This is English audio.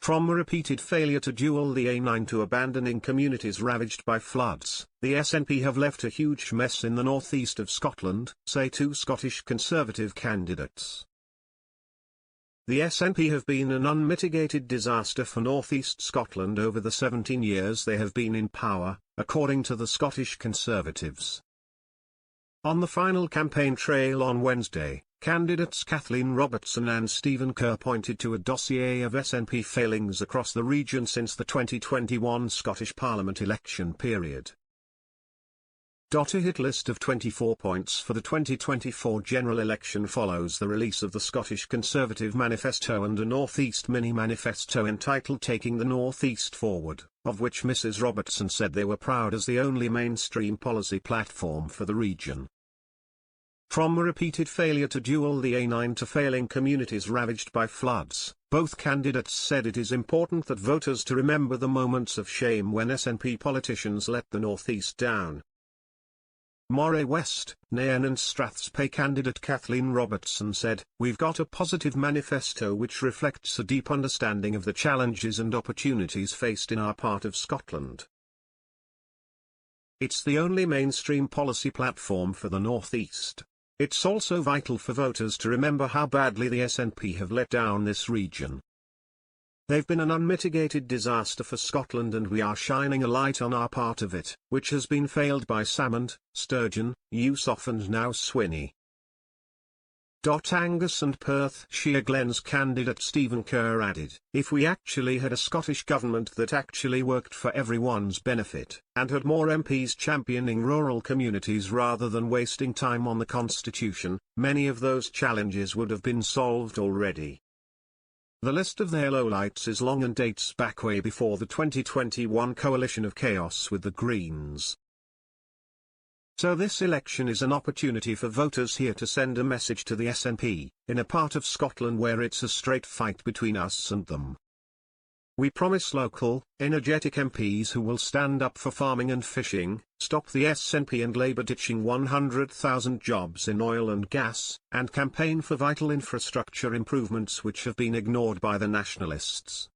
From a repeated failure to duel the A9 to abandoning communities ravaged by floods, the SNP have left a huge mess in the northeast of Scotland, say two Scottish Conservative candidates. The SNP have been an unmitigated disaster for North East Scotland over the 17 years they have been in power, according to the Scottish Conservatives. On the final campaign trail on Wednesday, candidates Kathleen Robertson and Stephen Kerr pointed to a dossier of SNP failings across the region since the 2021 Scottish Parliament election period. A hit list of 24 points for the 2024 general election follows the release of the Scottish Conservative Manifesto and a North East mini-manifesto entitled Taking the North East Forward, of which Mrs Robertson said they were proud as the only mainstream policy platform for the region. From a repeated failure to duel the A9 to failing communities ravaged by floods, both candidates said it is important that voters to remember the moments of shame when SNP politicians let the North East down. Moray West, Nairn and Strathspey candidate Kathleen Robertson said, "We've got a positive manifesto which reflects a deep understanding of the challenges and opportunities faced in our part of Scotland. It's the only mainstream policy platform for the North East. It's also vital for voters to remember how badly the SNP have let down this region. They've been an unmitigated disaster for Scotland and we are shining a light on our part of it, which has been failed by Salmond, Sturgeon, Usoff and now Swinney." Angus and Perth Shire Glens candidate Stephen Kerr added, "If we actually had a Scottish government that actually worked for everyone's benefit, and had more MPs championing rural communities rather than wasting time on the Constitution, many of those challenges would have been solved already." The list of their lowlights is long and dates back way before the 2021 coalition of chaos with the Greens. So this election is an opportunity for voters here to send a message to the SNP, in a part of Scotland where it's a straight fight between us and them. We promise local, energetic MPs who will stand up for farming and fishing, stop the SNP and Labour ditching 100,000 jobs in oil and gas, and campaign for vital infrastructure improvements which have been ignored by the nationalists.